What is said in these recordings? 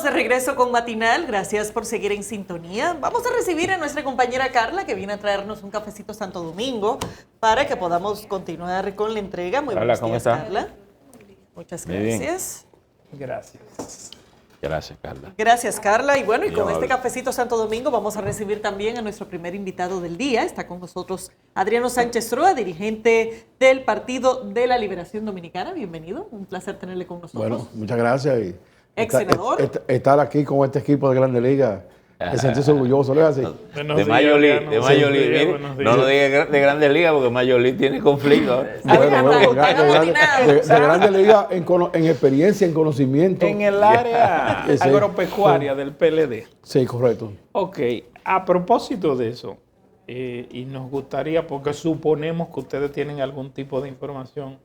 de regreso con Matinal. Gracias por seguir en sintonía. Vamos a recibir a nuestra compañera Carla, que viene a traernos un cafecito Santo Domingo para que podamos continuar con la entrega. Muy buenos días, Carla. Muchas gracias. Gracias. Gracias, Carla. Gracias, Carla. Y bueno, y con este cafecito Santo Domingo vamos a recibir también a nuestro primer invitado del día. Está con nosotros Adriano Sánchez Roa, dirigente del Partido de la Liberación Dominicana. Bienvenido, un placer tenerle con nosotros. Bueno, muchas gracias. Y ex senador. Estar aquí con este equipo de Grandes Ligas, me sentirse orgulloso, ¿no es así? De Major League. No lo diga de Grandes Ligas porque Major League tiene conflicto. De Grandes Ligas en experiencia, en conocimiento. En el área agropecuaria del PLD. Sí, correcto. Ok, a propósito de eso, y nos gustaría, porque suponemos que ustedes tienen algún tipo de información,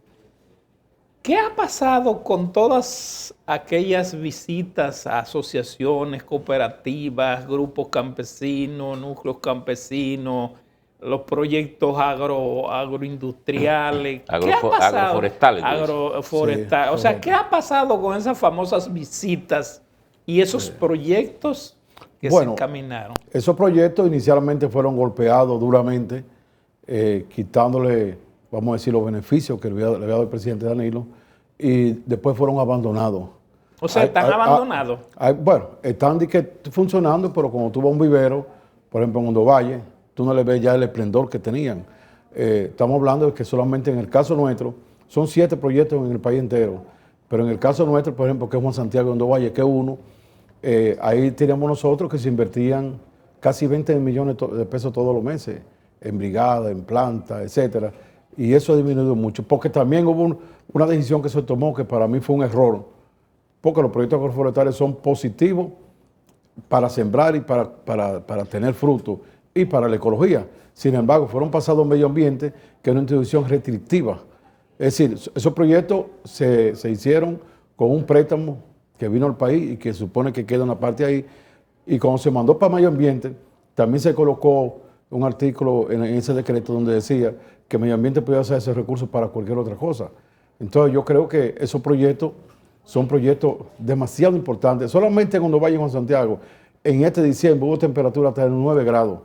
¿qué ha pasado con todas aquellas visitas a asociaciones, cooperativas, grupos campesinos, núcleos campesinos, los proyectos agroindustriales? ¿Qué ha pasado? Agroforestales. Agroforestales. Sí, o sea, ¿qué ha pasado con esas famosas visitas y esos proyectos que se encaminaron? Esos proyectos inicialmente fueron golpeados duramente, quitándole, vamos a decir, los beneficios que le había dado el presidente Danilo, y después fueron abandonados. O sea, ¿están abandonados? Bueno, están funcionando, pero cuando tú vas a un vivero, por ejemplo en Hondo Valle, tú no le ves ya el esplendor que tenían. Estamos hablando de que solamente en el caso nuestro, son 7 proyectos en el país entero, pero en el caso nuestro, por ejemplo, que es Juan Santiago de Hondo Valle, que es uno, ahí teníamos nosotros que se invertían casi 20 millones de pesos todos los meses, en brigada, en planta, etcétera. Y eso ha disminuido mucho, porque también hubo una decisión que se tomó que para mí fue un error, porque los proyectos agroforestales son positivos para sembrar y para tener fruto y para la ecología. Sin embargo, fueron pasados a medio ambiente, que es una institución restrictiva. Es decir, esos proyectos se hicieron con un préstamo que vino al país y que supone que queda una parte ahí. Y cuando se mandó para medio ambiente, también se colocó un artículo en ese decreto donde decía que medio ambiente podía usar esos recursos para cualquier otra cosa. Entonces yo creo que esos proyectos son proyectos demasiado importantes. Solamente cuando vaya a Juan Santiago, en este diciembre hubo temperatura hasta de 9 grados.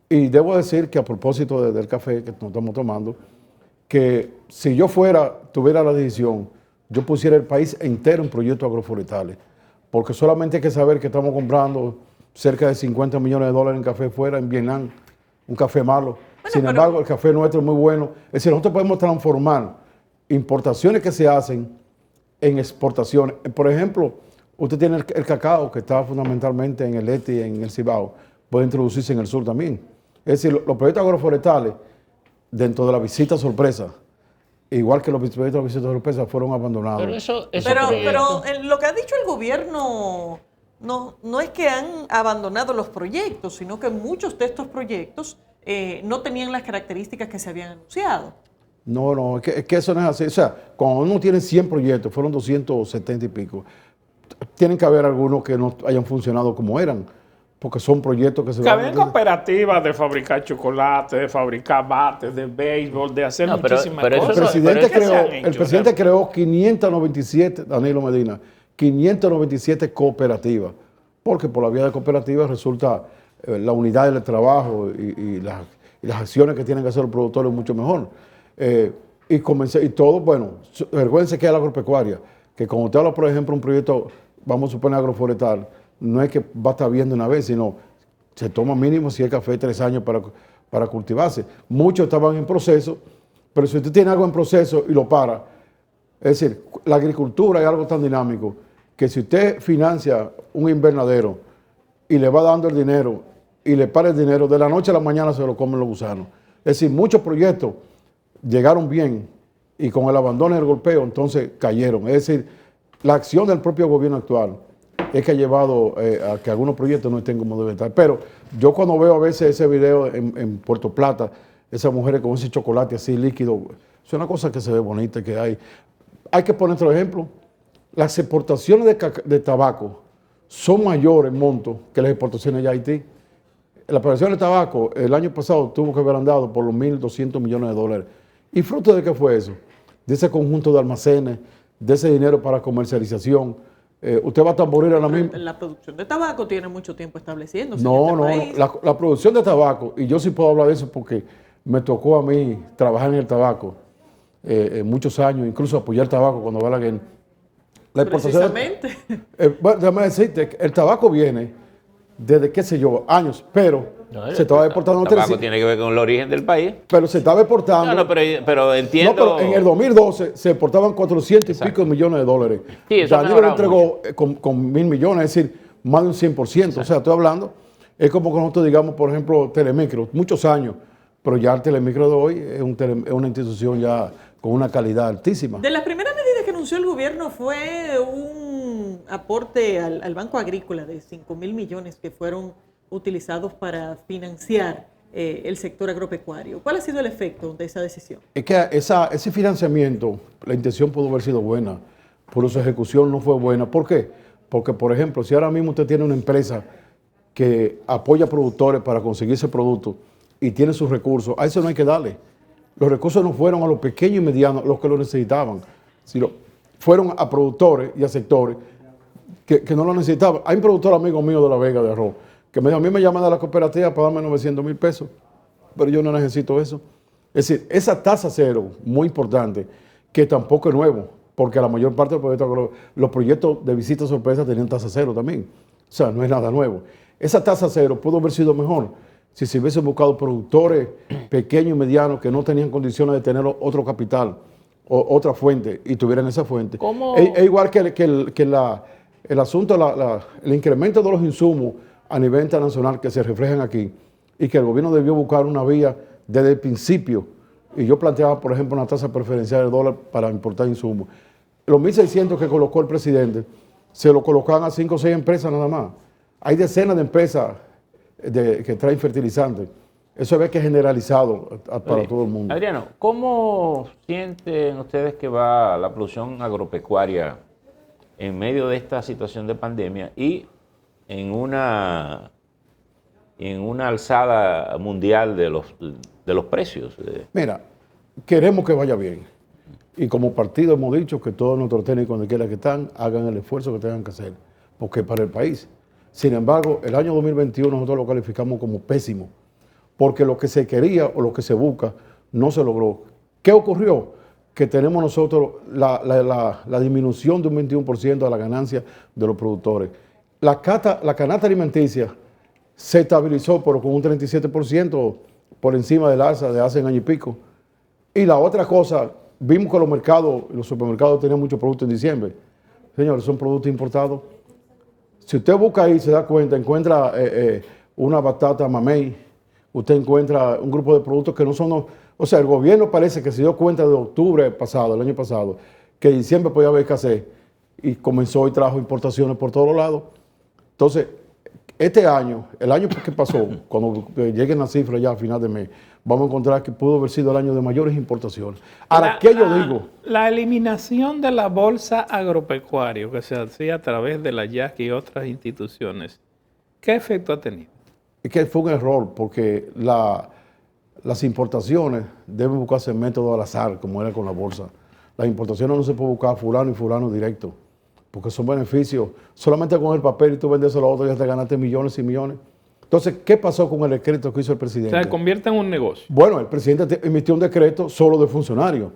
Y debo decir que a propósito del café que nos estamos tomando, que si yo tuviera la decisión, yo pusiera el país entero en proyectos agroforestales. Porque solamente hay que saber que estamos comprando cerca de 50 millones de dólares en café fuera, en Vietnam, un café malo. Sin embargo, el café nuestro es muy bueno. Es decir, nosotros podemos transformar importaciones que se hacen en exportaciones. Por ejemplo, usted tiene el cacao, que está fundamentalmente en el este y en el Cibao, puede introducirse en el sur también. Es decir, los proyectos agroforestales, dentro de la visita sorpresa, igual que los proyectos de la visita sorpresa, fueron abandonados. Pero lo que ha dicho el gobierno no es que han abandonado los proyectos, sino que muchos de estos proyectos no tenían las características que se habían anunciado. No, es que eso no es así. O sea, cuando uno tiene 100 proyectos, fueron 270 y pico, tienen que haber algunos que no hayan funcionado como eran, porque son proyectos que se van a... habían cooperativas de fabricar chocolate, de fabricar bates, de béisbol, de hacer muchísimas cosas. El presidente creó 597, Danilo Medina, 597 cooperativas, porque por la vía de cooperativas resulta la unidad del trabajo y las acciones que tienen que hacer los productores mucho mejor. Y todo, bueno, recuérdense que es la agropecuaria, que como usted habla, por ejemplo, un proyecto, vamos a suponer agroforestal, no es que va a estar viendo una vez, sino se toma mínimo si es café 3 años para cultivarse. Muchos estaban en proceso, pero si usted tiene algo en proceso y lo para, es decir, la agricultura es algo tan dinámico que si usted financia un invernadero y le va dando el dinero y le para el dinero, de la noche a la mañana se lo comen los gusanos. Es decir, muchos proyectos llegaron bien y con el abandono y el golpeo entonces cayeron. Es decir, la acción del propio gobierno actual es que ha llevado a que algunos proyectos no estén como deben estar. Pero yo cuando veo a veces ese video en Puerto Plata, esas mujeres con ese chocolate así líquido, es una cosa que se ve bonita, que hay. Hay que poner otro ejemplo. Las exportaciones de tabaco son mayores en monto que las exportaciones de Haití. La exportación de tabaco el año pasado tuvo que haber andado por los 1.200 millones de dólares. ¿Y fruto de qué fue eso? De ese conjunto de almacenes, de ese dinero para comercialización. Usted va a tamborir ahora mismo. La producción de tabaco tiene mucho tiempo estableciéndose. No, en este país. la producción de tabaco, y yo sí puedo hablar de eso porque me tocó a mí trabajar en el tabaco muchos años, incluso apoyar el tabaco cuando va la guerra. Precisamente. Bueno, déjame decirte, el tabaco viene desde, qué sé yo, años, pero se estaba exportando. El tabaco tiene que ver con el origen del país. Pero se estaba exportando. No, pero entiendo. No, pero en el 2012 se exportaban 400 y pico millones de dólares. Sí, eso Danilo lo entregó con 1.000 millones, es decir, más de un 100%. Exacto. O sea, estoy hablando, es como que nosotros digamos, por ejemplo, Telemicro, muchos años, pero ya el Telemicro de hoy es una institución ya con una calidad altísima. De las primeras medidas que anunció el gobierno fue un aporte al Banco Agrícola de 5.000 millones que fueron utilizados para financiar el sector agropecuario. ¿Cuál ha sido el efecto de esa decisión? Es que ese financiamiento, la intención pudo haber sido buena, pero su ejecución no fue buena. ¿Por qué? Porque, por ejemplo, si ahora mismo usted tiene una empresa que apoya a productores para conseguir ese producto y tiene sus recursos, a eso no hay que darle. Los recursos no fueron a los pequeños y medianos los que lo necesitaban, sino fueron a productores y a sectores que no lo necesitaban. Hay un productor amigo mío de La Vega de arroz que a mí me llaman de la cooperativa para darme 900,000 pesos, pero yo no necesito eso. Es decir, esa tasa cero, muy importante, que tampoco es nuevo, porque la mayor parte de los proyectos de visita sorpresa tenían tasa cero también. O sea, no es nada nuevo. Esa tasa cero pudo haber sido mejor si se hubiesen buscado productores pequeños y medianos que no tenían condiciones de tener otro capital o otra fuente y tuvieran esa fuente. Es igual que el asunto, el incremento de los insumos a nivel internacional que se reflejan aquí y que el gobierno debió buscar una vía desde el principio. Y yo planteaba, por ejemplo, una tasa preferencial de dólar para importar insumos. Los 1.600 que colocó el presidente se lo colocaban a 5 o 6 empresas nada más. Hay decenas de empresas que traen fertilizantes. Eso es que es generalizado para todo el mundo. Adriano, ¿cómo sienten ustedes que va la producción agropecuaria en medio de esta situación de pandemia y en una alzada mundial de los precios? Mira, queremos que vaya bien. Y como partido hemos dicho que todos nuestros técnicos, donde quiera que están, hagan el esfuerzo que tengan que hacer, porque es para el país. Sin embargo, el año 2021 nosotros lo calificamos como pésimo, porque lo que se quería o lo que se busca no se logró. ¿Qué ocurrió? Que tenemos nosotros la disminución de un 21% de la ganancia de los productores. La canasta alimenticia se estabilizó, pero con un 37% por encima del alza de hace un año y pico. Y la otra cosa, vimos que los supermercados tenían muchos productos en diciembre. Señores, son productos importados. Si usted busca ahí, se da cuenta, encuentra una batata mamey, usted encuentra un grupo de productos que no son... O sea, el gobierno parece que se dio cuenta de octubre pasado, el año pasado, que en diciembre podía haber escasez y comenzó y trajo importaciones por todos lados. Entonces, este año, el año que pasó, cuando lleguen las cifras ya a final de mes, vamos a encontrar que pudo haber sido el año de mayores importaciones. Ahora, ¿qué yo digo? La eliminación de la bolsa agropecuaria que se hacía a través de la YAC y otras instituciones, ¿qué efecto ha tenido? Es que fue un error, porque las importaciones deben buscarse en método al azar, como era con la bolsa. Las importaciones no se puede buscar fulano y fulano directo, porque son beneficios. Solamente con el papel y tú vendes a los otros ya te ganaste millones y millones. Entonces, ¿qué pasó con el decreto que hizo el presidente? O sea, se convierte en un negocio. Bueno, el presidente emitió un decreto solo de funcionarios.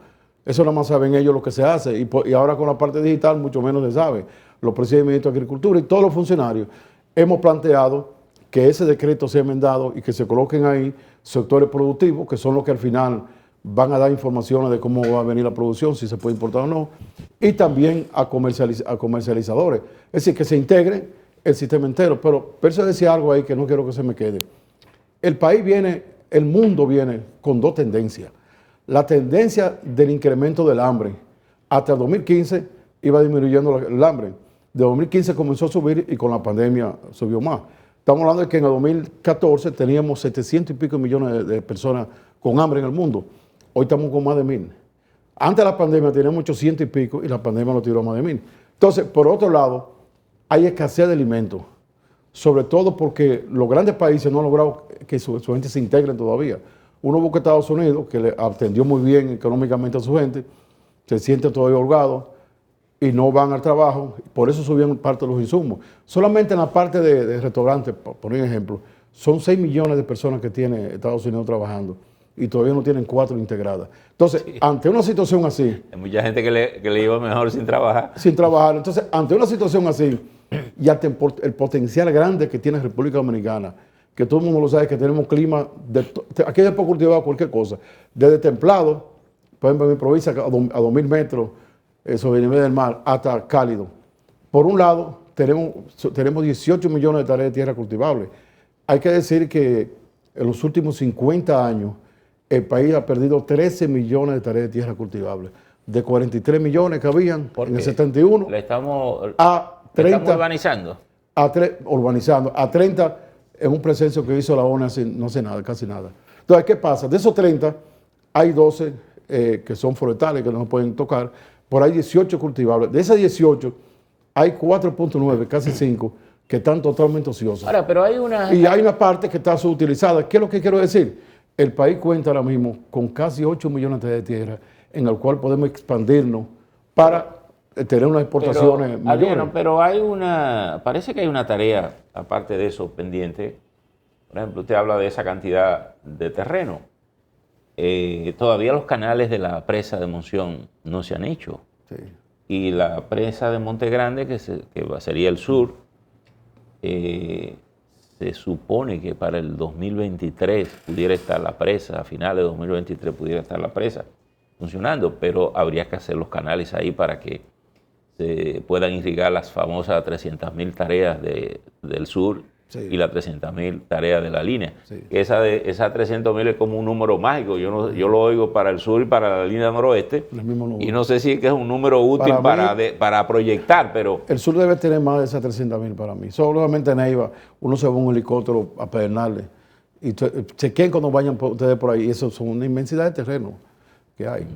Eso nada más saben ellos lo que se hace. Y ahora con la parte digital mucho menos se sabe. Los presidentes del Ministerio de Agricultura y todos los funcionarios hemos planteado que ese decreto sea enmendado y que se coloquen ahí sectores productivos, que son los que al final van a dar informaciones de cómo va a venir la producción, si se puede importar o no, y también a comercializadores. Es decir, que se integre el sistema entero. Pero eso decía algo ahí que no quiero que se me quede. El mundo viene con dos tendencias. La tendencia del incremento del hambre. Hasta el 2015 iba disminuyendo el hambre. De 2015 comenzó a subir y con la pandemia subió más. Estamos hablando de que en el 2014 teníamos 700 y pico millones de personas con hambre en el mundo. Hoy estamos con más de 1.000. Antes de la pandemia teníamos 800 y pico y la pandemia nos tiró a más de 1.000. Entonces, por otro lado, hay escasez de alimentos, sobre todo porque los grandes países no han logrado que su gente se integre todavía. Uno busca Estados Unidos, que le atendió muy bien económicamente a su gente, se siente todavía holgado, y no van al trabajo, por eso subieron parte de los insumos. Solamente en la parte de restaurantes, por poner un ejemplo, son 6 millones de personas que tiene Estados Unidos trabajando y todavía no tienen 4 integradas. Entonces, ante una situación así... Hay mucha gente que le iba mejor sin trabajar. Sin trabajar. Entonces, ante una situación así, y ante el potencial grande que tiene República Dominicana, que todo el mundo lo sabe, que tenemos clima, aquí se puede cultivar cualquier cosa, desde templado, por ejemplo en mi provincia a 2.000 metros sobre el nivel del mar, hasta cálido. Por un lado, tenemos 18 millones de tareas de tierra cultivable. Hay que decir que en los últimos 50 años, el país ha perdido 13 millones de tareas de tierra cultivable. De 43 millones que habían en el 71 a 30. ¿Estamos urbanizando? Urbanizando. A 30 en un precenso que hizo la ONU no hace nada, casi nada. Entonces, ¿qué pasa? De esos 30, hay 12 que son forestales, que no pueden tocar, por ahí 18 cultivables. De esas 18, hay 4.9, casi 5, que están totalmente ociosas. Ahora, pero hay una... Y hay una parte que está subutilizada. ¿Qué es lo que quiero decir? El país cuenta ahora mismo con casi 8 millones de tierra en el cual podemos expandirnos para tener unas exportaciones mayores. Pero parece que hay una tarea, aparte de eso, pendiente. Por ejemplo, usted habla de esa cantidad de terreno. Todavía los canales de la presa de Monción no se han hecho. Sí. Y la presa de Monte Grande, que sería el sur, se supone que para el 2023 pudiera estar la presa, a finales de 2023 pudiera estar la presa funcionando, pero habría que hacer los canales ahí para que se puedan irrigar las famosas 300.000 tareas del sur, sí, y las 300.000 tareas de la línea. Sí. Esa 300.000 es como un número mágico. Yo lo oigo para el sur y para la línea noroeste. Y no sé si es que es un número útil para proyectar, pero... El sur debe tener más de esas 300.000 para mí. Solamente en Neiva, uno se va en un helicóptero a Pedernales. Y chequen cuando vayan ustedes por ahí. Eso son una inmensidad de terreno que hay.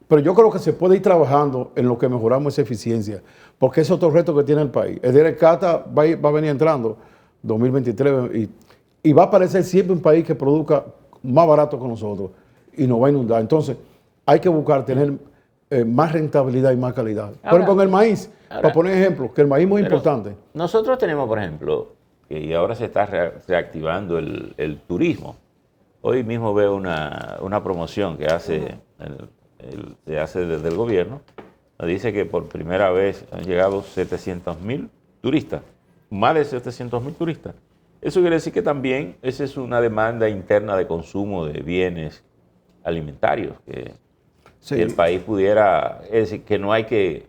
Pero yo creo que se puede ir trabajando en lo que mejoramos esa eficiencia. Porque es otro reto que tiene el país. El DRCATA va a venir entrando 2023 y va a aparecer siempre un país que produzca más barato que nosotros y nos va a inundar. Entonces, hay que buscar tener más rentabilidad y más calidad. Por ejemplo, en el maíz, para poner ejemplo, que el maíz es muy importante. Nosotros tenemos, por ejemplo, y ahora se está reactivando el turismo. Hoy mismo veo una promoción que se hace desde el gobierno. Dice que por primera vez han llegado 700.000 turistas. Más de 700.000 turistas. Eso quiere decir que también esa es una demanda interna de consumo de bienes alimentarios que el país pudiera, es decir, que no hay que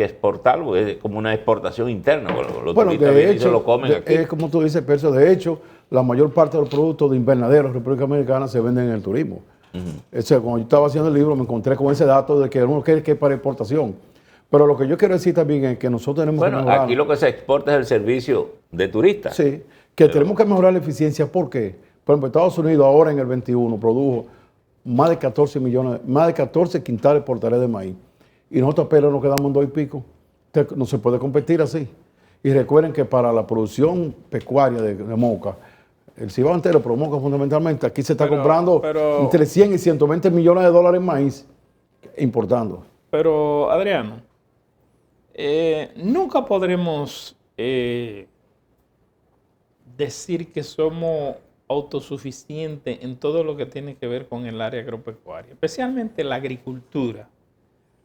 exportarlo, es como una exportación interna. Los turistas de hecho, se lo comen aquí. Es como tú dices, Percio, de hecho, la mayor parte de los productos de invernadero de República Dominicana se venden en el turismo. Cuando yo estaba haciendo el libro me encontré con ese dato de que uno quiere que es para exportación. Pero lo que yo quiero decir también es que nosotros tenemos que mejorar. Aquí lo que se exporta es el servicio de turistas. Sí, tenemos que mejorar la eficiencia. ¿Por qué? Por ejemplo, Estados Unidos ahora en el 21 produjo más de 14 quintales por tarea de maíz. Y nosotros apenas nos quedamos en 2 y pico. No se puede competir así. Y recuerden que para la producción pecuaria de moca, el Cibao entero, pero moca fundamentalmente, aquí se está comprando entre 100 y 120 millones de dólares en maíz importando. Pero, Adriano, nunca podremos decir que somos autosuficientes en todo lo que tiene que ver con el área agropecuaria, especialmente la agricultura.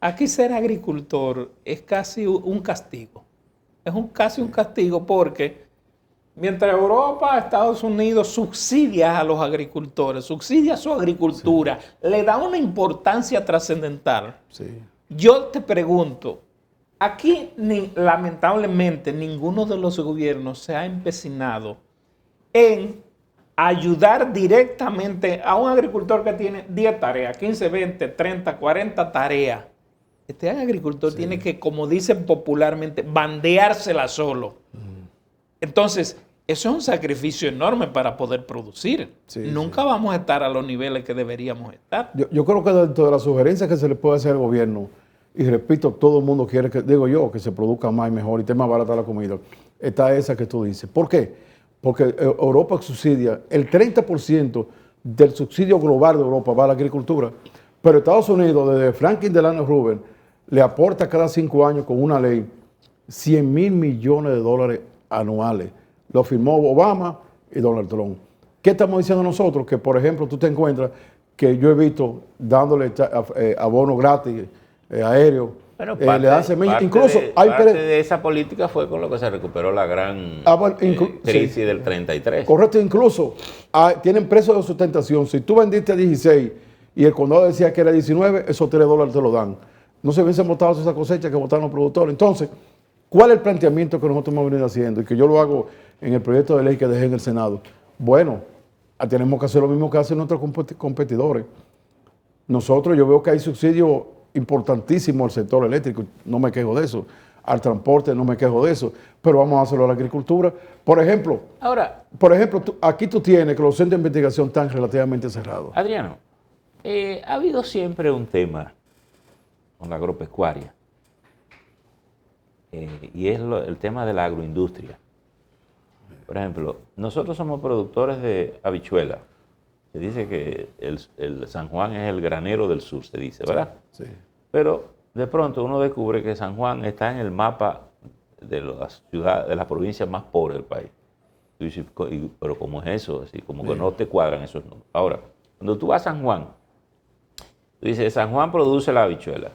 Aquí ser agricultor es casi un castigo. Es casi un castigo porque mientras Europa, Estados Unidos subsidia a los agricultores, subsidia su agricultura, sí, le da una importancia trascendental. Sí. Yo te pregunto, aquí lamentablemente ninguno de los gobiernos se ha empecinado en ayudar directamente a un agricultor que tiene 10 tareas, 15, 20, 30, 40 tareas. Este agricultor tiene que, como dicen popularmente, bandeársela solo. Entonces, eso es un sacrificio enorme para poder producir. Nunca vamos a estar a los niveles que deberíamos estar. Yo creo que dentro de las sugerencias que se le puede hacer al gobierno, y repito, todo el mundo quiere que se produzca más y mejor y esté más barata la comida, está esa que tú dices. ¿Por qué? Porque Europa subsidia el 30% del subsidio global de Europa va a la agricultura, pero Estados Unidos, desde Franklin Delano Roosevelt, le aporta cada 5 años con una ley 100,000 millones de dólares anuales. Lo firmó Obama y Donald Trump. ¿Qué estamos diciendo nosotros? Que, por ejemplo, tú te encuentras que yo he visto dándole abono gratis aéreo. Bueno, le dan semillas. Incluso parte de esa política fue con lo que se recuperó la gran crisis del 33. Correcto, incluso tienen precios de sustentación. Si tú vendiste a 16 y el condado decía que era 19, esos $3 te lo dan. No se hubiesen votado esa cosecha que votaron los productores. Entonces, ¿cuál es el planteamiento que nosotros hemos venido haciendo? Y que yo lo hago en el proyecto de ley que dejé en el Senado. Bueno, tenemos que hacer lo mismo que hacen nuestros competidores. Nosotros, yo veo que hay subsidios importantísimos al sector eléctrico, no me quejo de eso. Al transporte, no me quejo de eso. Pero vamos a hacerlo a la agricultura. Por ejemplo, aquí tú tienes que los centros de investigación están relativamente cerrados. Adriano, ha habido siempre un tema con la agropecuaria. Y es el tema de la agroindustria. Por ejemplo, nosotros somos productores de habichuela. Se dice que el San Juan es el granero del sur, se dice, ¿verdad? Sí. Pero de pronto uno descubre que San Juan está en el mapa de las ciudades, de las provincias más pobres del país. Tú dices, pero ¿cómo es eso? Así como que no te cuadran esos números. Ahora, cuando tú vas a San Juan, tú dices, San Juan produce la habichuela,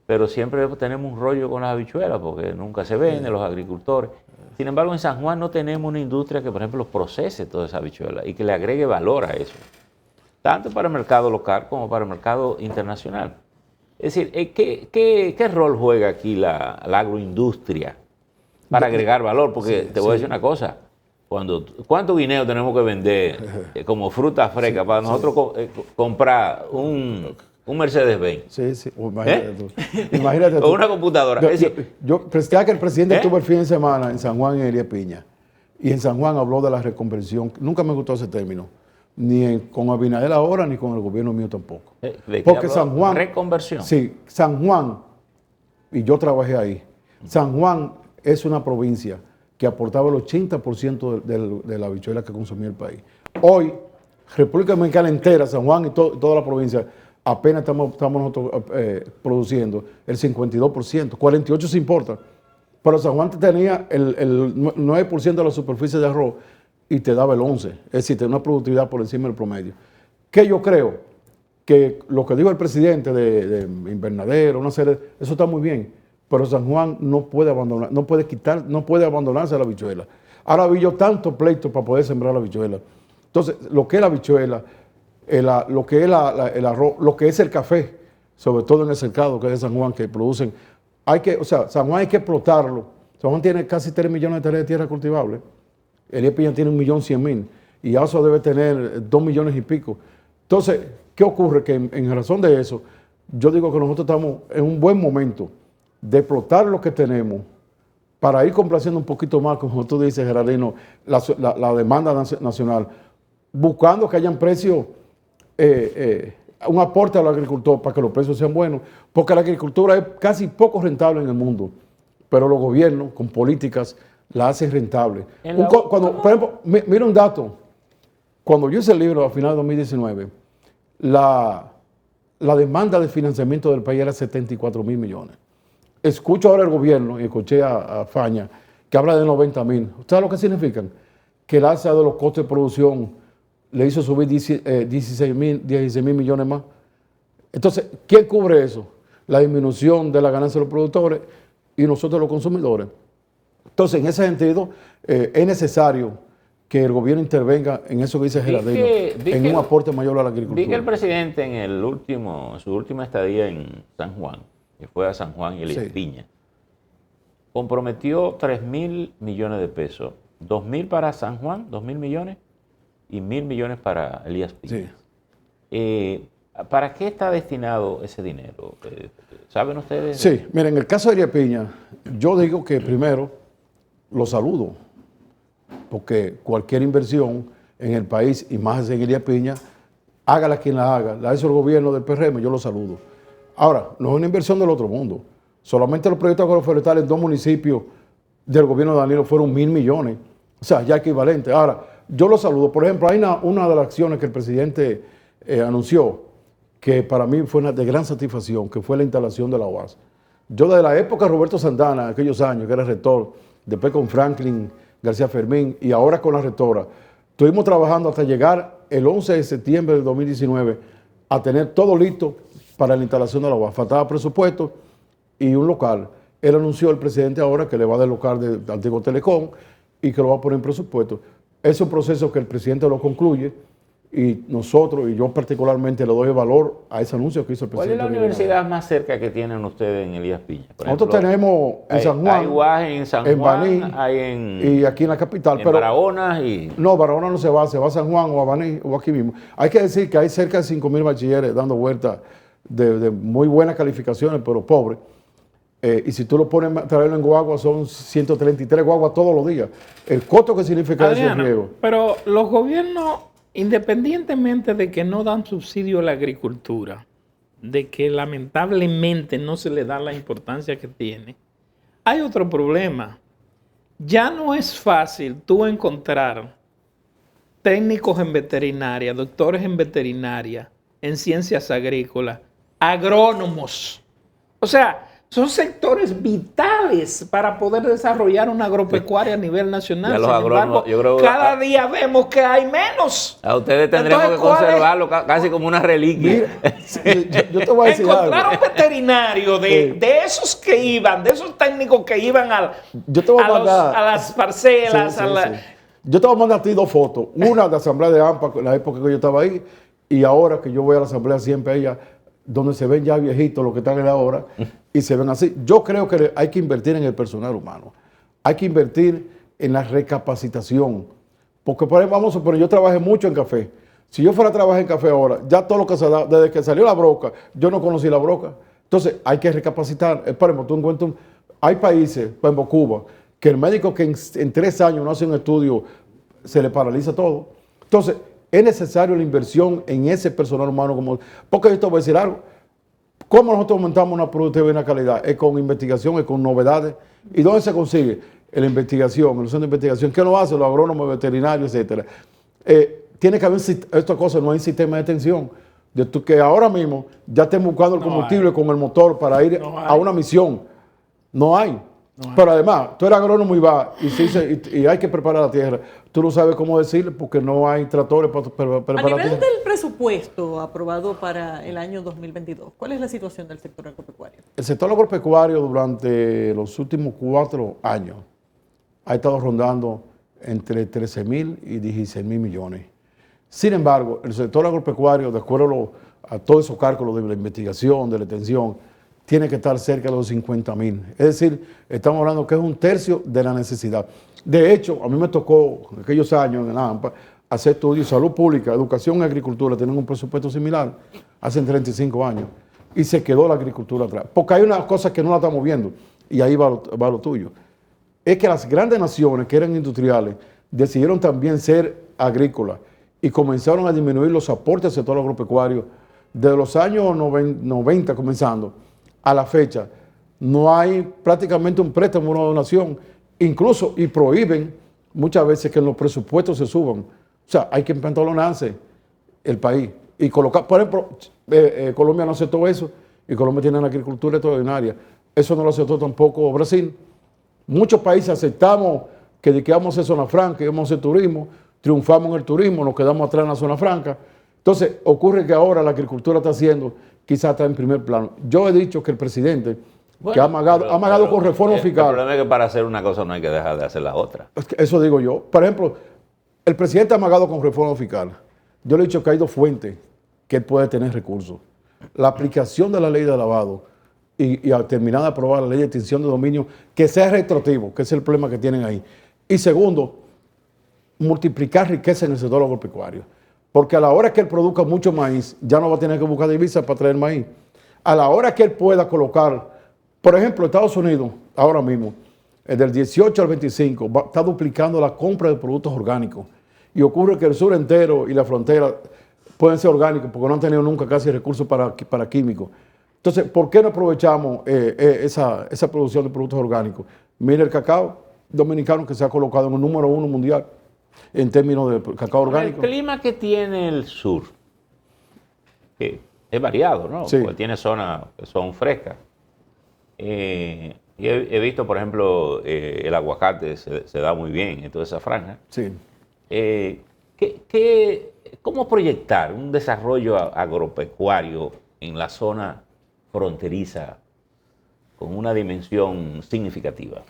pero siempre tenemos un rollo con las habichuelas porque nunca se venden los agricultores. Sin embargo, en San Juan no tenemos una industria que, por ejemplo, procese toda esa habichuela y que le agregue valor a eso, tanto para el mercado local como para el mercado internacional. Es decir, ¿qué rol juega aquí la agroindustria para agregar valor? Porque te voy a decir una cosa, ¿cuántos guineos tenemos que vender como fruta fresca para nosotros comprar un Mercedes-Benz? Sí, imagínate tú. Imagínate tú. O una computadora. Yo pensé que el presidente estuvo el fin de semana en San Juan y en Elías Piña. Y en San Juan habló de la reconversión. Nunca me gustó ese término. Ni con Abinader ahora, ni con el gobierno mío tampoco. Porque San Juan... Reconversión. Sí, San Juan, y yo trabajé ahí, San Juan es una provincia que aportaba el 80% de la habichuela que consumía el país. Hoy, República Dominicana entera, San Juan y toda la provincia, apenas estamos nosotros produciendo el 52%, 48% se importa. Pero San Juan tenía el 9% de la superficie de arroz y te daba el 11%. Es decir, tenía una productividad por encima del promedio. Que yo creo que lo que dijo el presidente de invernadero, una serie, eso está muy bien, pero San Juan no puede abandonar, no puede abandonarse a la habichuela. Ahora vi yo tanto pleito para poder sembrar la habichuela. Entonces, lo que es la habichuela, lo que es el arroz, lo que es el café, sobre todo en el cercado que es de San Juan, que producen, San Juan hay que explotarlo. San Juan tiene casi 3 millones de hectáreas de tierra cultivable. Elías Piña tiene 1.100.000 y Aso debe tener 2 millones y pico. Entonces, ¿qué ocurre? Que en razón de eso, yo digo que nosotros estamos en un buen momento de explotar lo que tenemos para ir complaciendo un poquito más, como tú dices, Gerardino, la demanda nacional, buscando que hayan precios, un aporte al agricultor para que los precios sean buenos, porque la agricultura es casi poco rentable en el mundo, pero los gobiernos con políticas la hacen rentable. Por ejemplo, mira un dato, cuando yo hice el libro a final de 2019, la demanda de financiamiento del país era 74,000 millones. Escucho ahora el gobierno, y escuché a Faña, que habla de 90,000. ¿Sabes lo que significan? Que el alza de los costos de producción le hizo subir 16,000 millones más. Entonces, ¿quién cubre eso? La disminución de la ganancia de los productores y nosotros los consumidores. Entonces, en ese sentido, es necesario que el gobierno intervenga en eso que dice Gerardino, en un aporte mayor a la agricultura. Vi que el presidente en su última estadía en San Juan, que fue a San Juan y Elías Piña, comprometió 3,000 millones de pesos, 2,000 para San Juan, 2,000 millones, y 1,000 millones para Elías Piña. Sí. ¿Para qué está destinado ese dinero? ¿Saben ustedes? Sí, miren, en el caso de Elías Piña, yo digo que primero lo saludo, porque cualquier inversión en el país, y más en Elías Piña, hágala quien la haga, la hizo el gobierno del PRM, yo lo saludo. Ahora, no es una inversión del otro mundo. Solamente los proyectos agroforestales en 2 municipios del gobierno de Danilo fueron 1,000 millones. O sea, ya equivalente. Ahora, yo lo saludo. Por ejemplo, hay una de las acciones que el presidente anunció, que para mí fue de gran satisfacción, que fue la instalación de la UAS. Yo de la época de Roberto Santana, aquellos años, que era rector, después con Franklin García Fermín y ahora con la rectora, estuvimos trabajando hasta llegar el 11 de septiembre de 2019 a tener todo listo para la instalación de la UAS. Faltaba presupuesto y un local. Él anunció el presidente ahora que le va a dar el local de Antiguo Telecom y que lo va a poner en presupuesto. Es un proceso que el presidente lo concluye y nosotros, y yo particularmente, le doy valor a ese anuncio que hizo el presidente. ¿Cuál es la universidad más cerca que tienen ustedes en Elías Piña? Nosotros tenemos en San Juan. Hay UAS en San Juan, Baní, hay y aquí en la capital. En Barahona y... No, Barahona no se va a San Juan o a Baní o aquí mismo. Hay que decir que hay cerca de 5,000 bachilleres dando vueltas de muy buenas calificaciones, pero pobres. Y si tú lo pones a traerlo en guagua, son 133 guaguas todos los días. El costo que significa ese riego. Pero los gobiernos, independientemente de que no dan subsidio a la agricultura, de que lamentablemente no se le da la importancia que tiene, hay otro problema. Ya no es fácil tú encontrar técnicos en veterinaria, doctores en veterinaria, en ciencias agrícolas, agrónomos. O sea, son sectores vitales para poder desarrollar una agropecuaria a nivel nacional. Sin embargo, yo creo, cada día vemos que hay menos. A ustedes tendremos que conservarlo casi como una reliquia. Mira, yo te voy a decir encontrar un veterinario de esos que iban, de esos técnicos que iban a las parcelas. Yo te voy a mandar a ti 2 fotos. Una de Asamblea de AMPA, en la época que yo estaba ahí, y ahora que yo voy a la Asamblea siempre a ella, donde se ven ya viejitos los que están en la hora y se ven así. Yo creo que hay que invertir en el personal humano. Hay que invertir en la recapacitación. Porque, por ejemplo, vamos a suponer, yo trabajé mucho en café. Si yo fuera a trabajar en café ahora, ya todo lo que se da, desde que salió la broca, yo no conocí la broca. Entonces, hay que recapacitar. Por ejemplo, tú encuentras, hay países, por ejemplo, Cuba, que el médico que en 3 años no hace un estudio, se le paraliza todo. Entonces, es necesario la inversión en ese personal humano. Porque yo te voy a decir algo. ¿Cómo nosotros aumentamos una productividad y una calidad? Es con investigación, es con novedades. ¿Y dónde se consigue? En la investigación, en los centros de investigación. ¿Qué lo hacen los agrónomos, veterinarios, etcétera? Tiene que haber estas cosas, no hay sistema de atención. Que ahora mismo ya estén buscando el combustible con el motor para ir a una misión. No hay. Pero además, tú eres agrónomo y vas y hay que preparar la tierra. Tú no sabes cómo decirle porque no hay tractores para preparar la tierra. A nivel del presupuesto aprobado para el año 2022, ¿cuál es la situación del sector agropecuario? El sector agropecuario durante los últimos 4 años ha estado rondando entre 13,000 y 16,000 millones. Sin embargo, el sector agropecuario, de acuerdo a todos esos cálculos de la investigación, de la extensión, tiene que estar cerca de los 50,000. Es decir, estamos hablando que es 1/3 de la necesidad. De hecho, a mí me tocó en aquellos años en la AMPA hacer estudios de salud pública, educación y agricultura, tienen un presupuesto similar hace 35 años y se quedó la agricultura atrás. Porque hay una cosa que no la estamos viendo y ahí va lo tuyo. Es que las grandes naciones que eran industriales decidieron también ser agrícolas y comenzaron a disminuir los aportes al sector agropecuario desde los años 90 comenzando a la fecha. No hay prácticamente un préstamo, una donación, incluso y prohíben muchas veces que los presupuestos se suban. O sea, hay que empantalonarse el país y colocar, por ejemplo, Colombia no aceptó eso y Colombia tiene una agricultura extraordinaria. Eso no lo aceptó tampoco Brasil. Muchos países aceptamos que vamos a hacer zona franca, vamos a hacer turismo, triunfamos en el turismo, nos quedamos atrás en la zona franca. Entonces, ocurre que ahora la agricultura está haciendo, quizás está en primer plano. Yo he dicho que el presidente, que ha amagado con reforma fiscal. El problema es que para hacer una cosa no hay que dejar de hacer la otra. Eso digo yo. Por ejemplo, el presidente ha amagado con reforma fiscal. Yo le he dicho que hay 2 fuentes que él puede tener recursos. La aplicación de la ley de lavado y al terminar de aprobar la ley de extinción de dominio, que sea retroactivo, que es el problema que tienen ahí. Y segundo, multiplicar riqueza en el sector agropecuario. Porque a la hora que él produzca mucho maíz, ya no va a tener que buscar divisas para traer maíz. A la hora que él pueda colocar, por ejemplo, Estados Unidos, ahora mismo, del 18 al 25, está duplicando la compra de productos orgánicos. Y ocurre que el sur entero y la frontera pueden ser orgánicos porque no han tenido nunca casi recursos para químicos. Entonces, ¿por qué no aprovechamos esa producción de productos orgánicos? Mira el cacao dominicano que se ha colocado en el número 1 mundial en términos de cacao orgánico. El clima que tiene el sur que es variado, ¿no? Sí. Porque tiene zonas que son frescas. Y he visto, por ejemplo, el aguacate se da muy bien en toda esa franja. Sí. ¿Cómo proyectar un desarrollo agropecuario en la zona fronteriza con una dimensión significativa?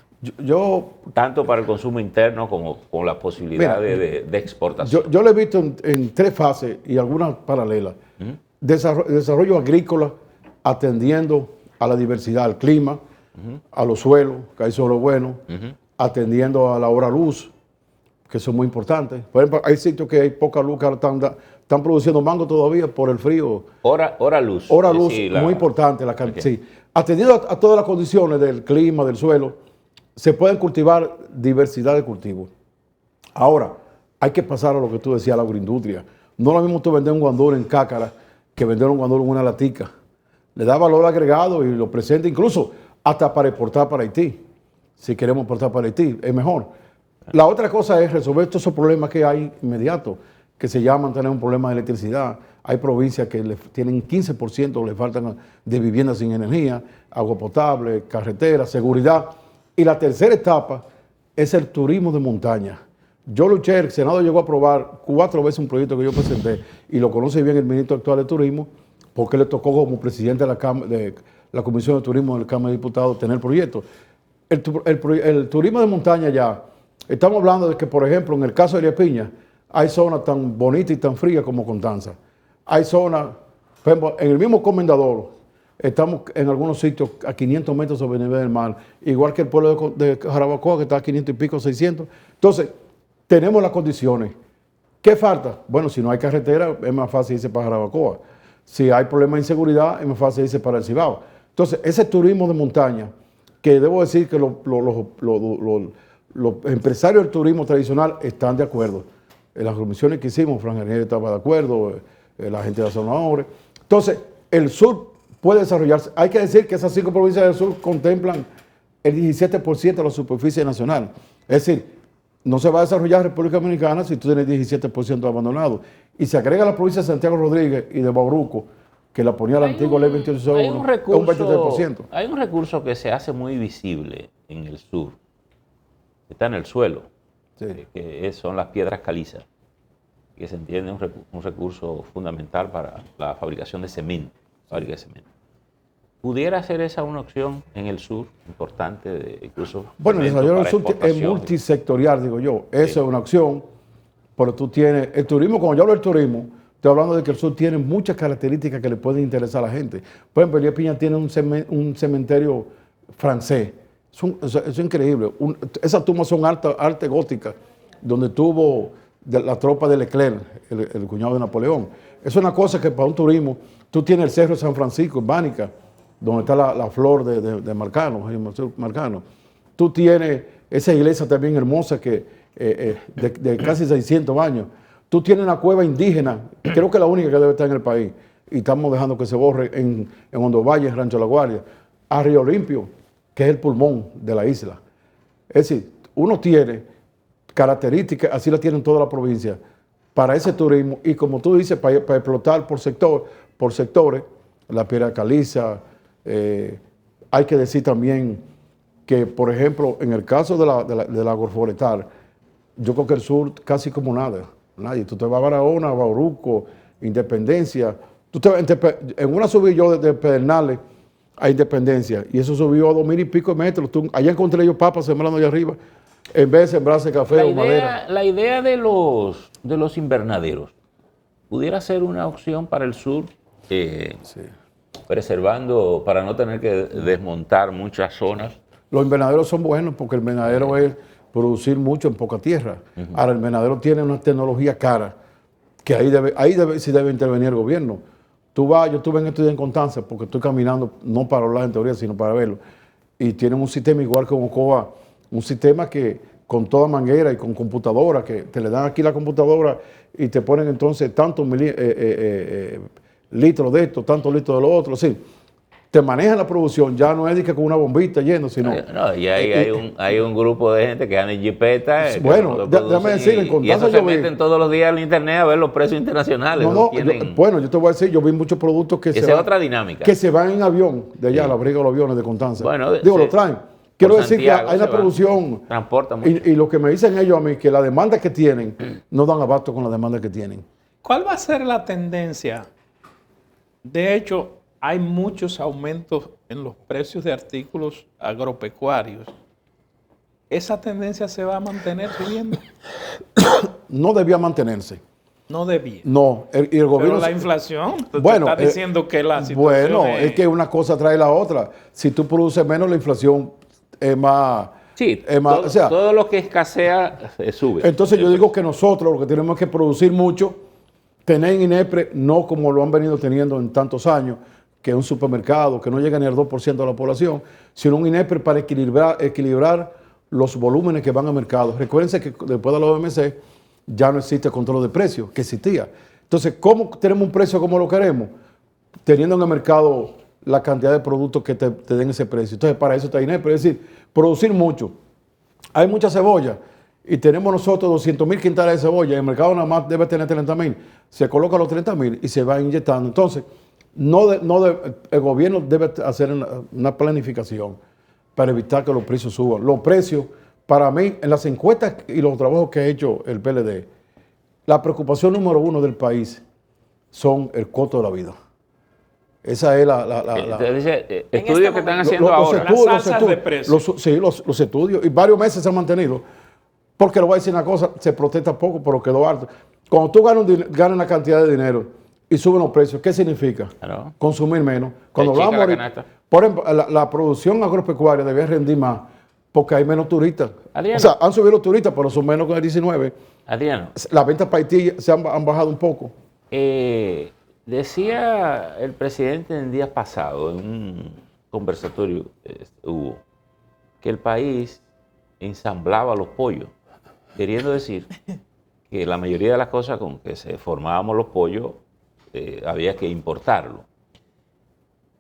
Tanto para el consumo interno como con la posibilidad de exportación. Yo lo he visto en 3 fases y algunas paralelas. Desarrollo agrícola atendiendo a la diversidad, al clima, a los suelos, que hay suelos buenos, atendiendo a la hora luz, que eso es muy importante. Por ejemplo, hay sitios que hay poca luz, que ahora están produciendo mango todavía por el frío. Hora luz. Hora luz, muy importante. Okay. Sí. Atendiendo a todas las condiciones del clima, del suelo, se pueden cultivar diversidad de cultivos. Ahora, hay que pasar a lo que tú decías, a la agroindustria. No es lo mismo tú vender un guandul en cácara que vender un guandul en una latica. Le da valor agregado y lo presenta incluso hasta para exportar para Haití. Si queremos exportar para Haití, es mejor. La otra cosa es resolver todos esos problemas que hay inmediatos, que se llaman tener un problema de electricidad. Hay provincias que tienen 15%, le faltan de viviendas sin energía, agua potable, carretera, seguridad. Y la tercera etapa es el turismo de montaña. Yo luché, el Senado llegó a aprobar 4 veces un proyecto que yo presenté y lo conoce bien el ministro actual de Turismo, porque le tocó como presidente de la Comisión de Turismo de la Cámara de Diputados tener el proyecto. El turismo de montaña ya, estamos hablando de que, por ejemplo, en el caso de Elías Piña, hay zonas tan bonitas y tan frías como Constanza. Hay zonas, por ejemplo, en el mismo Comendador, estamos en algunos sitios a 500 metros sobre el nivel del mar, igual que el pueblo de Jarabacoa, que está a 500 y pico, 600. Entonces, tenemos las condiciones. ¿Qué falta? Bueno, si no hay carretera, es más fácil irse para Jarabacoa. Si hay problemas de inseguridad, es más fácil irse para el Cibao. Entonces, ese turismo de montaña, que debo decir que los empresarios del turismo tradicional están de acuerdo. En las comisiones que hicimos, Fran Geniel estaba de acuerdo, la gente de la zona norte. Entonces, el sur puede desarrollarse. Hay que decir que esas 5 provincias del sur contemplan el 17% de la superficie nacional. Es decir, no se va a desarrollar República Dominicana si tú tienes 17% abandonado. Y se agrega la provincia de Santiago Rodríguez y de Bauruco, que la ponía la antigua ley 2801, es un 23%. Hay un recurso que se hace muy visible en el sur, está en el suelo, sí, que son las piedras calizas, que se entiende un recurso fundamental para la fabricación de cemento. ¿Pudiera ser esa una opción en el sur importante, incluso? Bueno, el desarrollo del sur es multisectorial, digo yo. Eso es una opción, pero tú tienes el turismo. Cuando yo hablo del turismo, estoy hablando de que el sur tiene muchas características que le pueden interesar a la gente. Por ejemplo, Elías Piña tiene un cementerio francés. Eso es increíble. Esas tumbas son arte gótica, donde tuvo la tropa de Leclerc, el cuñado de Napoleón. Es una cosa que para un turismo, tú tienes el Cerro de San Francisco, en Bánica, donde está la flor de Marcano. Tú tienes esa iglesia también hermosa que de casi 600 años. Tú tienes una cueva indígena, creo que es la única que debe estar en el país, y estamos dejando que se borre en Hondo Valle, en Rancho La Guardia, a Río Limpio, que es el pulmón de la isla. Es decir, uno tiene características, así las tienen toda la provincia, para ese turismo, y como tú dices, para explotar por sectores, la piedra caliza. Hay que decir también que, por ejemplo, en el caso de la agroforestal, yo creo que el sur casi como nadie. Tú te vas a Barahona, Bauruco, Independencia. En una subí yo de Pedernales a Independencia, y eso subió a 2000 y pico de metros. Allá encontré yo papas sembrando allá arriba, en vez de sembrarse café o madera. La idea de los invernaderos pudiera ser una opción para el sur, sí, preservando, para no tener que desmontar muchas zonas. Los invernaderos son buenos porque el invernadero es producir mucho en poca tierra. Ahora, el invernadero tiene una tecnología cara, que ahí sí debe intervenir el gobierno. Yo estuve en estos días en Constanza, porque estoy caminando, no para hablar en teoría, sino para verlo, y tienen un sistema igual que Ocoa, un sistema que con toda manguera y con computadora, que te le dan aquí la computadora y te ponen entonces tantos litros de esto, tantos litros de lo otro, sí. te manejan la producción, ya no es de que con una bombita yendo, sino... No, y hay un grupo de gente que anda en jipeta. Bueno, déjame decir, en Constanza y eso yo se meten todos los días al internet a ver los precios internacionales. Bueno, yo te voy a decir, yo vi muchos productos que esa es otra dinámica. Que se van en avión de allá, la briga de los aviones de Constanza. Bueno, lo traen. Quiero decir que hay una producción. Transporta mucho. Y lo que me dicen ellos a mí, que la demanda que tienen, no dan abasto con la demanda que tienen. ¿Cuál va a ser la tendencia? De hecho, hay muchos aumentos en los precios de artículos agropecuarios. ¿Esa tendencia se va a mantener subiendo? No debía mantenerse. No debía. No, el gobierno... Pero la inflación, bueno, te está diciendo que la situación bueno, es que una cosa trae la otra. Si tú produces menos, la inflación es más... Sí, o sea, todo lo que escasea sube. Entonces yo digo que nosotros lo que tenemos que producir mucho, tener en INEPRE, no como lo han venido teniendo en tantos años, que es un supermercado que no llega ni al 2% de la población, sino un INEPRE para equilibrar los volúmenes que van al mercado. Recuérdense que después de la OMC ya no existe control de precios, que existía. Entonces, ¿cómo tenemos un precio como lo queremos? Teniendo en el mercado la cantidad de productos que te den ese precio. Entonces, para eso está INEPRE, es decir, producir mucho. Hay mucha cebolla y tenemos nosotros 200,000 quintales de cebolla y el mercado nada más debe tener 30,000. Se coloca los 30,000 y se va inyectando. Entonces, el gobierno debe hacer una planificación para evitar que los precios suban. Los precios, para mí, en las encuestas y los trabajos que ha hecho el PLD, la preocupación número uno del país son el costo de la vida. Esa es estudios que están haciendo ahora. Las alzas de precios. Los estudios. Y varios meses se han mantenido. Porque le voy a decir una cosa, se protesta poco, pero quedó alto. Cuando tú ganas una cantidad de dinero y suben los precios, ¿qué significa? Claro. Consumir menos. Cuando hablamos ahorita, por ejemplo, la producción agropecuaria debe rendir más porque hay menos turistas. Adriano. O sea, han subido los turistas, pero son menos que el 19. Adriano. Las ventas para Haití se han bajado un poco. Decía el presidente en días pasados, en un conversatorio hubo, que el país ensamblaba los pollos, queriendo decir que la mayoría de las cosas con que se formábamos los pollos había que importarlo.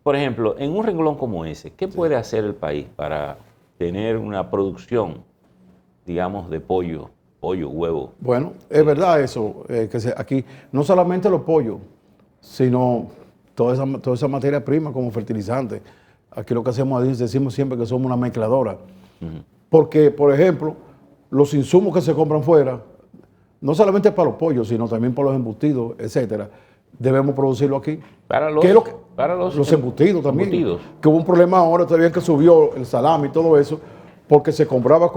Por ejemplo, en un renglón como ese, ¿qué puede hacer el país para tener una producción, digamos, de pollo, huevo? Bueno, es verdad eso, aquí no solamente los pollos, sino toda esa materia prima como fertilizante. Aquí lo que hacemos es decimos siempre que somos una mezcladora. Porque, por ejemplo, los insumos que se compran fuera, no solamente para los pollos, sino también para los embutidos, etcétera, debemos producirlo aquí. Para los embutidos también. Que hubo un problema ahora todavía que subió el salami y todo eso, porque se compraba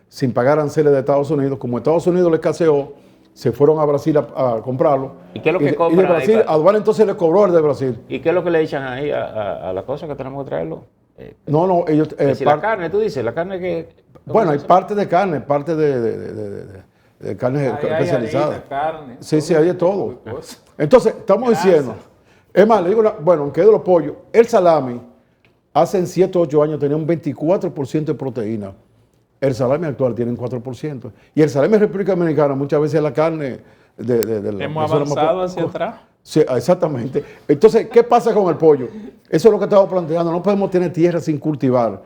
sin pagar aranceles de Estados Unidos. Como Estados Unidos le escaseó, se fueron a Brasil a comprarlo. ¿Y qué es lo que compran? Y de Brasil, aduana entonces le cobró el de Brasil. ¿Y qué es lo que le echan ahí a las cosas que tenemos que traerlo? Ellos... la carne, tú dices, la carne que... Bueno, hay parte de carne, parte de carne especializada. Carne, sí, hay de todo. Entonces, estamos diciendo... Es más, le digo, aunque de los pollos, el salami, hace 7 o 8 años tenía un 24% de proteína. El salami actual tiene un 4%. Y el salami en República Dominicana muchas veces es la carne de la... Hemos avanzado hacia atrás. Sí, exactamente. Entonces, ¿qué pasa con el pollo? Eso es lo que estamos planteando. No podemos tener tierra sin cultivar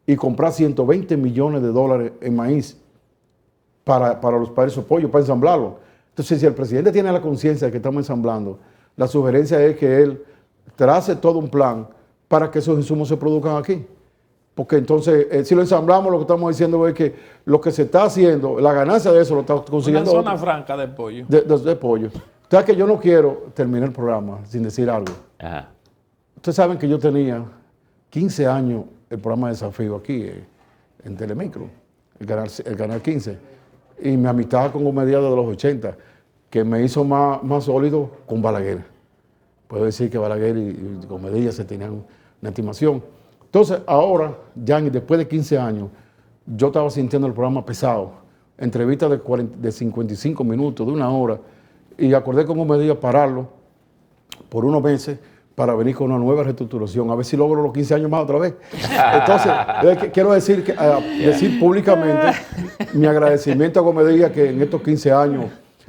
y comprar 120 millones de dólares en maíz para esos pollos, para ensamblarlo. Entonces, si el presidente tiene la conciencia de que estamos ensamblando, la sugerencia es que él trace todo un plan para que esos insumos se produzcan aquí. Porque entonces, si lo ensamblamos, lo que estamos diciendo es que lo que se está haciendo, la ganancia de eso lo está consiguiendo. Una zona franca de pollo. De pollo. Ustedes que yo no quiero terminar el programa sin decir algo. Ajá. Ustedes saben que yo tenía 15 años el programa de Desafío aquí en Telemicro, el canal 15. Y mi amistad con comediantes de los 80, que me hizo más sólido con Balaguer. Puedo decir que Balaguer y Comedia se tenían una estimación. Entonces, ahora, ya después de 15 años, yo estaba sintiendo el programa pesado. Entrevistas de 55 minutos, de 1 hora. Y acordé con Comedia pararlo por unos meses para venir con una nueva reestructuración, a ver si logro los 15 años más otra vez. Entonces, quiero decir públicamente mi agradecimiento a Comedia, que en estos 15 años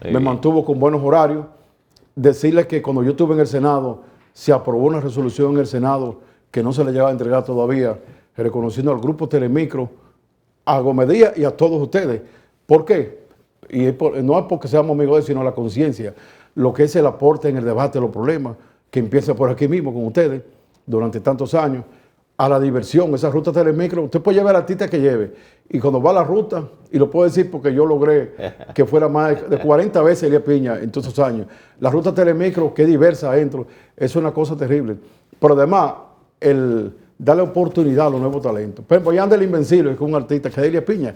me mantuvo con buenos horarios. Decirle que cuando yo estuve en el Senado, se aprobó una resolución en el Senado que no se le llegaba a entregar todavía, reconociendo al Grupo Telemicro, a Gómez Díaz y a todos ustedes. ¿Por qué? Y no es porque seamos amigos de él, sino la conciencia, lo que es el aporte en el debate de los problemas, que empieza por aquí mismo con ustedes, durante tantos años, a la diversión, esa ruta Telemicro, usted puede llevar al artista que lleve, y cuando va a la ruta, y lo puedo decir porque yo logré que fuera más de 40 veces Elías Piña en todos esos años, la ruta Telemicro, que es diversa adentro, es una cosa terrible. Pero además, el darle oportunidad a los nuevos talentos. Por ejemplo, Yandel Invencible, que es un artista, que es Elías Piña.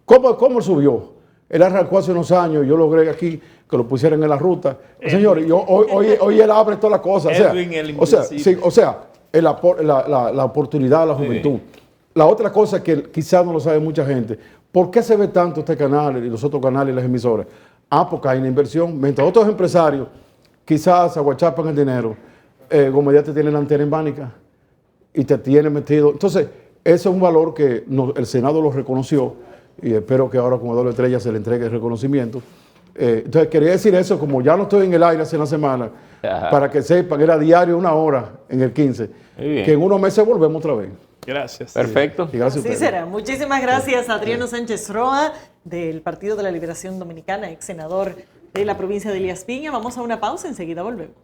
¿Cómo subió? Él arrancó hace unos años, yo logré aquí que lo pusieran en la ruta. Señores, hoy él abre todas las cosas. O sea, la oportunidad a la juventud. La otra cosa que quizás no lo sabe mucha gente, ¿por qué se ve tanto este canal y los otros canales y las emisoras? Porque hay una inversión. Mientras otros empresarios quizás aguachapan el dinero, Gómez Díaz te tiene la antena en Bánica y te tiene metido. Entonces, ese es un valor que el Senado lo reconoció y espero que ahora con Eduardo Estrella se le entregue el reconocimiento. Entonces, quería decir eso, como ya no estoy en el aire hace una semana, para que sepan, era diario 1 hora en el 15, que en unos meses volvemos otra vez. Gracias. Perfecto. Y gracias Así será. Muchísimas gracias a Adriano Sánchez Roa, del Partido de la Liberación Dominicana, ex senador de la provincia de Elías Piña. Vamos a una pausa, enseguida volvemos.